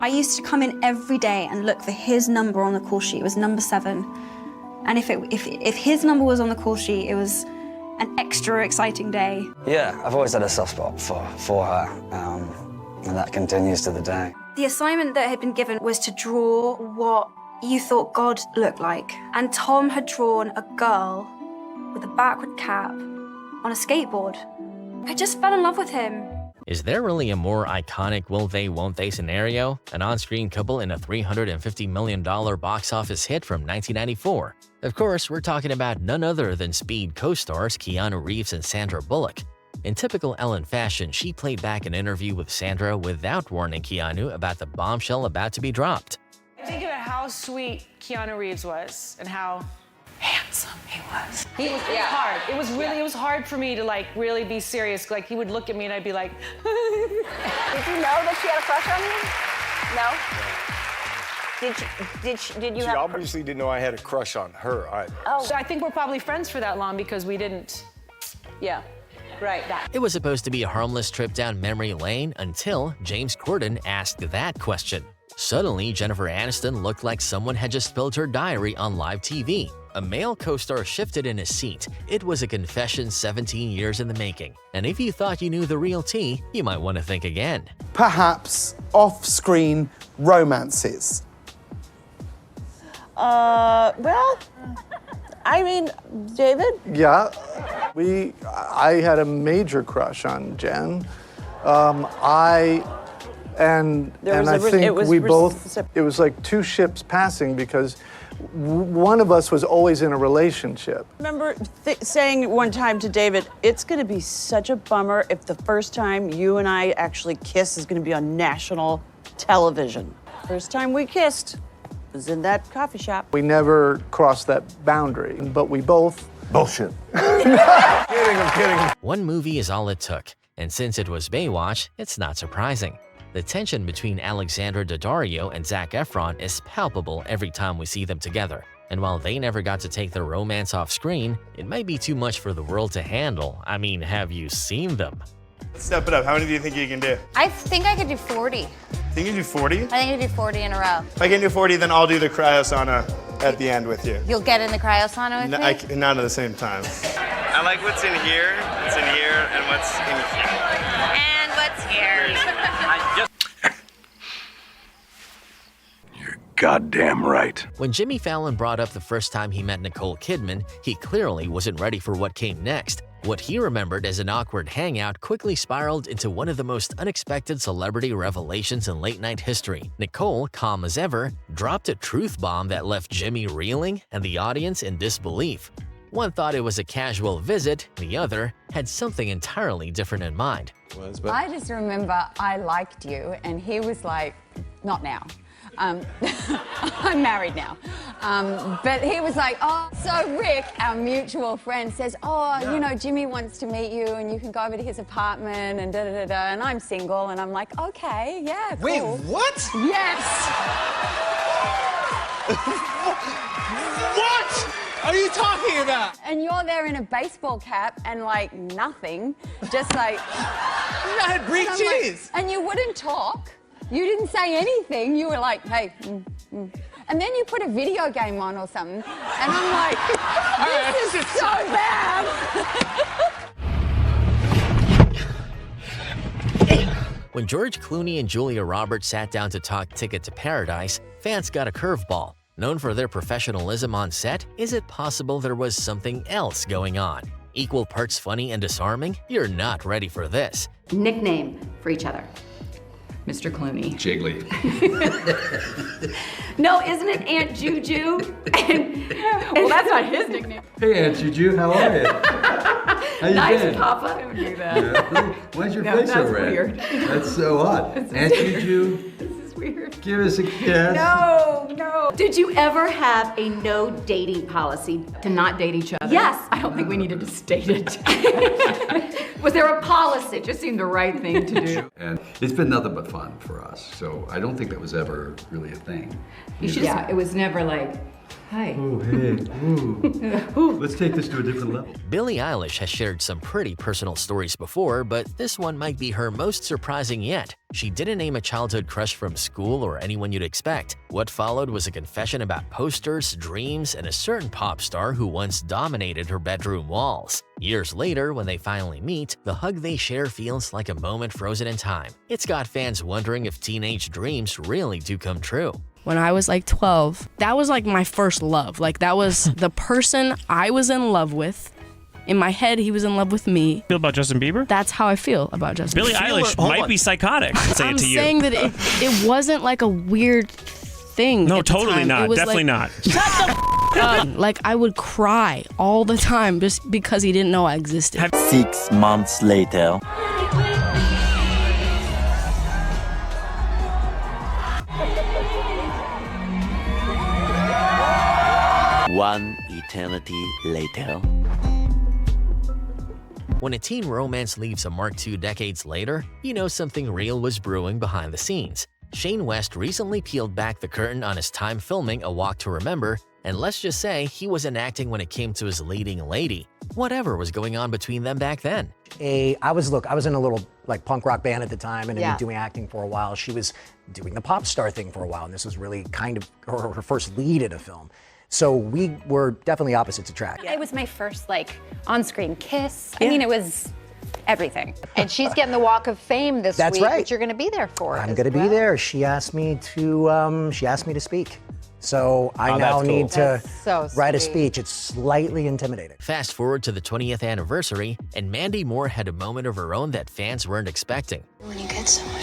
I used to come in every day and look for his number on the call sheet. It was number 7. And if his number was on the call sheet, it was an extra exciting day. Yeah, I've always had a soft spot for her, and that continues to the day. The assignment that had been given was to draw what you thought God looked like. And Tom had drawn a girl with a backward cap on a skateboard. I just fell in love with him. Is there really a more iconic will they, won't they scenario? An on-screen couple in a $350 million box office hit from 1994. Of course, we're talking about none other than Speed co-stars Keanu Reeves and Sandra Bullock. In typical Ellen fashion, she played back an interview with Sandra without warning Keanu about the bombshell about to be dropped. Think about how sweet Keanu Reeves was and how handsome he was. It was hard. It was really, it was hard for me to like really be serious. Like he would look at me and I'd be like, Did you know that she had a crush on you? No? Did you She have? obviously didn't know I had a crush on her either. Oh. So I think we're probably friends for that long because we didn't, yeah. Right. It was supposed to be a harmless trip down memory lane until James Corden asked that question. Suddenly, Jennifer Aniston looked like someone had just spilled her diary on live TV. A male co-star shifted in his seat. It was a confession 17 years in the making. And if you thought you knew the real tea, you might want to think again. Perhaps off-screen romances. Well, I mean, David? Yeah, I had a major crush on Jen. I think we both, it was like two ships passing because one of us was always in a relationship. I remember saying one time to David, it's going to be such a bummer if the first time you and I actually kiss is going to be on national television. First time we kissed was in that coffee shop. We never crossed that boundary, but we both... Bullshit. I'm kidding. One movie is all it took, and since it was Baywatch, it's not surprising. The tension between Alexandra Daddario and Zac Efron is palpable every time we see them together. And while they never got to take their romance off screen, it might be too much for the world to handle. I mean, have you seen them? Step it up. How many do you think you can do? I think I could do 40. Think you do 40? I think I could do 40 in a row. If I can do 40, then I'll do the cryosauna at the end with you. You'll get in the cryosauna with me? Not at the same time. I like what's in here, and what's in here. And what's here? You're goddamn right. When Jimmy Fallon brought up the first time he met Nicole Kidman, he clearly wasn't ready for what came next. What he remembered as an awkward hangout quickly spiraled into one of the most unexpected celebrity revelations in late-night history. Nicole, calm as ever, dropped a truth bomb that left Jimmy reeling and the audience in disbelief. One thought it was a casual visit, the other had something entirely different in mind. I just remember I liked you, and he was like, not now. I'm married now. But he was like, oh, so Rick, our mutual friend, says, oh, you know, Jimmy wants to meet you and you can go over to his apartment and da-da-da-da, and I'm single, and I'm like, okay, yeah, cool. Wait, what? Yes. What are you talking about? And you're there in a baseball cap and like nothing, just like... I had brief and cheese. Like, and you wouldn't talk. You didn't say anything. You were like, hey, And then you put a video game on or something, and I'm like, this is so bad. When George Clooney and Julia Roberts sat down to talk Ticket to Paradise, fans got a curveball. Known for their professionalism on set, is it possible there was something else going on? Equal parts funny and disarming? You're not ready for this. Nickname for each other. Mr. Clooney. Jiggly. No, isn't it Aunt Juju? Well, that's not his nickname. Hey, Aunt Juju, how are you? How you Nice, been? Papa. I would do that. Yeah. Why's your face so that's red? weird. That's so odd. Aunt Juju, This is weird. give us a kiss. No. Did you ever have a no dating policy? To not date each other? Yes. I don't think we needed to state it. Was there a policy? It just seemed the right thing to do. And it's been nothing but fun for us, so I don't think that was ever really a thing. Yeah, it was never like, Hi. Oh, hey. Ooh. Let's take this to a different level. Billie Eilish has shared some pretty personal stories before, but this one might be her most surprising yet. She didn't name a childhood crush from school or anyone you'd expect. What followed was a confession about posters, dreams, and a certain pop star who once dominated her bedroom walls. Years later, when they finally meet, the hug they share feels like a moment frozen in time. It's got fans wondering if teenage dreams really do come true. When I was like 12, that was like my first love. Like that was the person I was in love with. In my head, he was in love with me. Feel about Justin Bieber? That's how I feel about Justin Billie Bieber. Eilish might be psychotic. Say I'm it to you. saying that it wasn't like a weird thing. No, at the totally time. not. It was Definitely like, not. Shut the up. Like I would cry all the time just because he didn't know I existed. 6 months later. One eternity later. When a teen romance leaves a mark 2 decades later, you know something real was brewing behind the scenes. Shane West recently peeled back the curtain on his time filming A Walk to Remember, and let's just say he wasn't acting when it came to his leading lady. Whatever was going on between them back then. I was in a little like punk rock band at the time and Yeah. doing acting for a while. She was doing the pop star thing for a while, and this was really kind of her first lead in a film. So we were definitely opposites attract. It was my first like on-screen kiss. I mean, it was everything. And she's getting the Walk of Fame this That's week, right. which you're going to be there for. I'm as going to be well. there. She asked me to speak. So I now that's cool. need to That's so write a sweet. speech. It's slightly intimidating. Fast forward to the 20th anniversary, and Mandy Moore had a moment of her own that fans weren't expecting. When you get somewhere.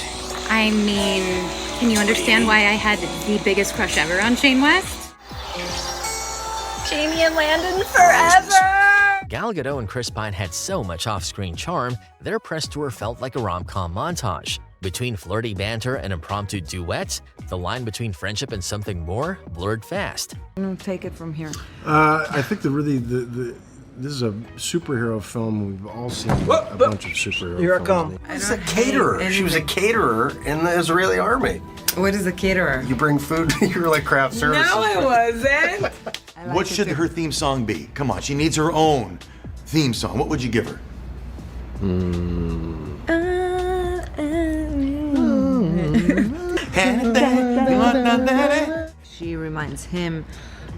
I mean, can you understand why I had the biggest crush ever on Shane West? Jamie and Landon forever! Gal Gadot and Chris Pine had so much off-screen charm, their press tour felt like a rom-com montage. Between flirty banter and impromptu duets, the line between friendship and something more blurred fast. I'm gonna take it from here. I think this is a superhero film. We've all seen a bunch of superhero Here I films. come. It's a caterer. She was a caterer in the Israeli army. What is a caterer? You bring food. You're like craft service. No, I wasn't. What should her theme song be? Come on, she needs her own theme song. What would you give her? She reminds him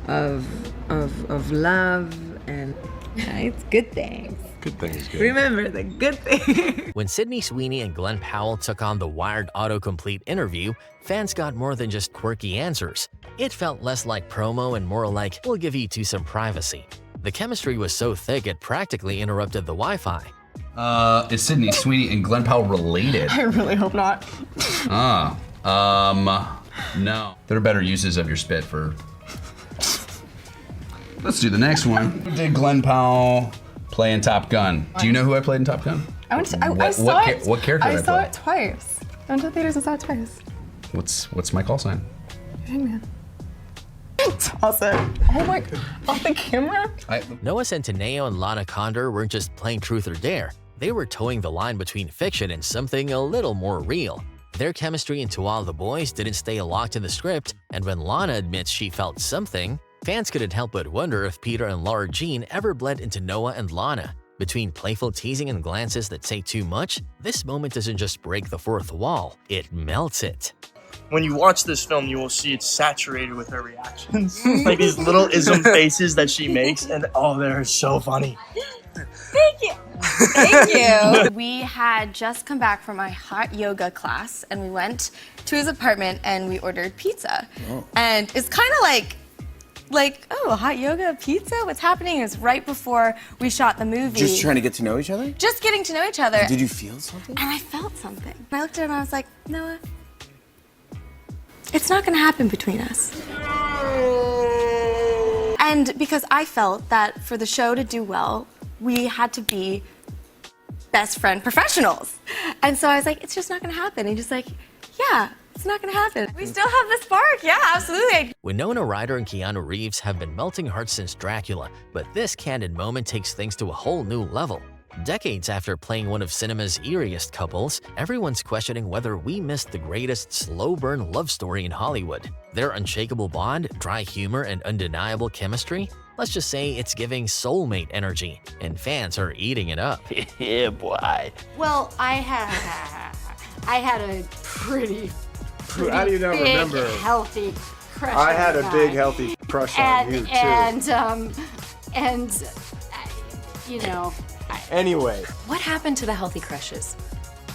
of love and it's good things. Good things, good. Remember the good things. When Sydney Sweeney and Glenn Powell took on the Wired Autocomplete interview, fans got more than just quirky answers. It felt less like promo and more like, we'll give you two some privacy. The chemistry was so thick it practically interrupted the Wi-Fi. Is Sydney Sweeney and Glenn Powell related? I really hope not. No. There are better uses of your spit for... Let's do the next one. Who did Glenn Powell play in Top Gun? Do you know who I played in Top Gun? I saw it. What character did I saw play? it twice. I went to the theaters and saw it twice. What's my call sign? Hangman. Toss it. Oh my, off the camera? Noah Centineo and Lana Condor weren't just playing Truth or Dare. They were towing the line between fiction and something a little more real. Their chemistry in To All the Boys didn't stay locked in the script, and when Lana admits she felt something, fans couldn't help but wonder if Peter and Laura Jean ever bled into Noah and Lana. Between playful teasing and glances that say too much, this moment doesn't just break the fourth wall, it melts it. When you watch this film, you will see it's saturated with her reactions. Like these little ism faces that she makes, and oh, they're so funny. Thank you. Thank you. We had just come back from my hot yoga class, and we went to his apartment and we ordered pizza. Oh. And it's kind of like, oh, hot yoga, pizza? What's happening? It was right before we shot the movie. Just trying to get to know each other? Just getting to know each other. Did you feel something? And I felt something. And I looked at him and I was like, Noah, it's not gonna happen between us. And because I felt that for the show to do well, we had to be best friend professionals. And so I was like, it's just not gonna happen. And he's like, yeah, it's not gonna happen. We still have the spark, yeah, absolutely. Winona Ryder and Keanu Reeves have been melting hearts since Dracula, but this candid moment takes things to a whole new level. Decades after playing one of cinema's eeriest couples, everyone's questioning whether we missed the greatest slow-burn love story in Hollywood. Their unshakable bond, dry humor, and undeniable chemistry? Let's just say it's giving soulmate energy, and fans are eating it up. Yeah, boy. Well, I had a pretty How do you not big, remember? healthy crush I on had the a guy. big, healthy crush on you, too. And you know. Anyway. What happened to the healthy crushes?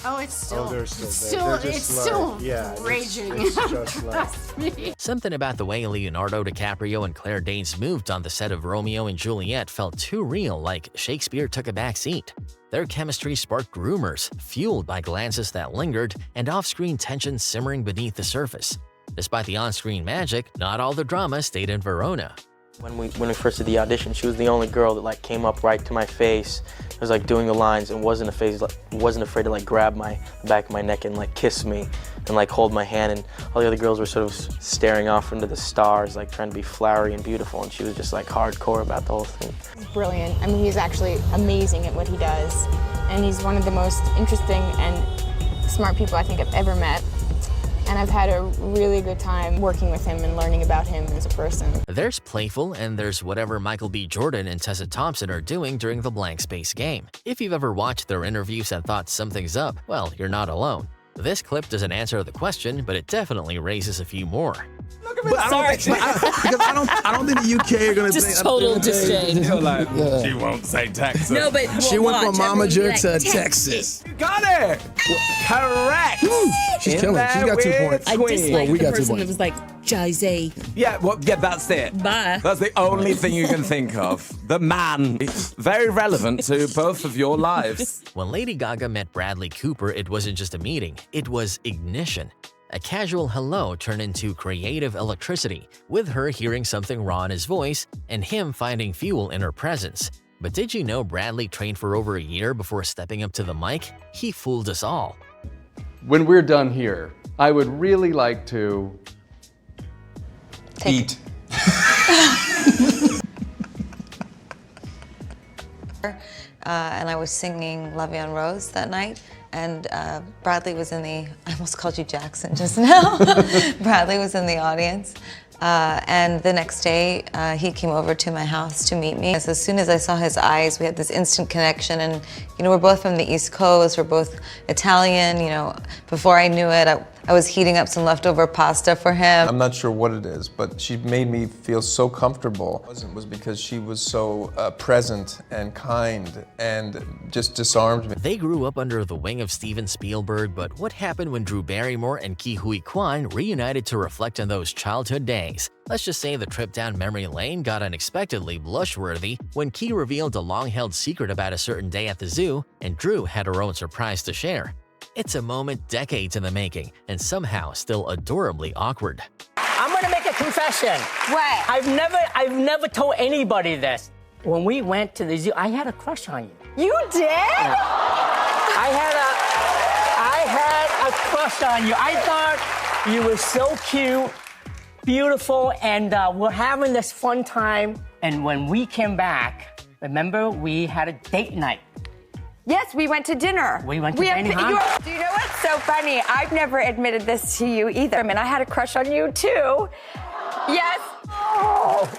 Oh, it's still. They're still there. It's still raging. It's just like... Trust me. Something about the way Leonardo DiCaprio and Claire Danes moved on the set of Romeo and Juliet felt too real, like Shakespeare took a back seat. Their chemistry sparked rumors, fueled by glances that lingered and off-screen tension simmering beneath the surface. Despite the on-screen magic, not all the drama stayed in Verona. When we first did the audition, she was the only girl that like came up right to my face. I was like doing the lines and wasn't afraid to like grab the back of my neck and like kiss me and like hold my hand, and all the other girls were sort of staring off into the stars, like trying to be flowery and beautiful, and she was just like hardcore about the whole thing. He's brilliant. I mean, he's actually amazing at what he does, and he's one of the most interesting and smart people I think I've ever met. And I've had a really good time working with him and learning about him as a person. There's Playful, and there's whatever Michael B. Jordan and Tessa Thompson are doing during the blank space game. If you've ever watched their interviews and thought something's up, well, you're not alone. This clip doesn't answer the question, but it definitely raises a few more. But I don't think the UK are gonna Just total disdain. Like, she won't say Texas. No, but she went from Mama Jerk to Texas. Texas. You got it. Correct. She's killing it. She's got 2 points. I dislike we the got 2 person that points. was like, Jay-Z. Yeah, well, yeah, that's it. Bye. That's the only thing you can think of. The man. It's very relevant to both of your lives. When Lady Gaga met Bradley Cooper, it wasn't just a meeting, it was ignition. A casual hello turned into creative electricity, with her hearing something raw in his voice and him finding fuel in her presence. But did you know Bradley trained for over a year before stepping up to the mic? He fooled us all. When we're done here, I would really like to eat. And I was singing La Vie en Rose that night, and Bradley was in the, I almost called you Jackson just now. Bradley was in the audience. And the next day, he came over to my house to meet me. So as soon as I saw his eyes, we had this instant connection. And, you know, we're both from the East Coast, we're both Italian, you know. Before I knew it, I was heating up some leftover pasta for him. I'm not sure what it is, but she made me feel so comfortable. It was because she was so present and kind and just disarmed me. They grew up under the wing of Steven Spielberg, but what happened when Drew Barrymore and Ke Huy Quan reunited to reflect on those childhood days? Let's just say the trip down memory lane got unexpectedly blush-worthy when Ke revealed a long-held secret about a certain day at the zoo, and Drew had her own surprise to share. It's a moment decades in the making, and somehow still adorably awkward. I'm gonna make a confession. What? I've never told anybody this. When we went to the zoo, I had a crush on you. You did? Yeah. I had a crush on you. I thought you were so cute, beautiful, and we're having this fun time. And when we came back, remember, we had a date night. Yes, we went to dinner. We went to dinner, huh? Do you know what's so funny? I've never admitted this to you either. I mean, I had a crush on you too. Yes. Oh.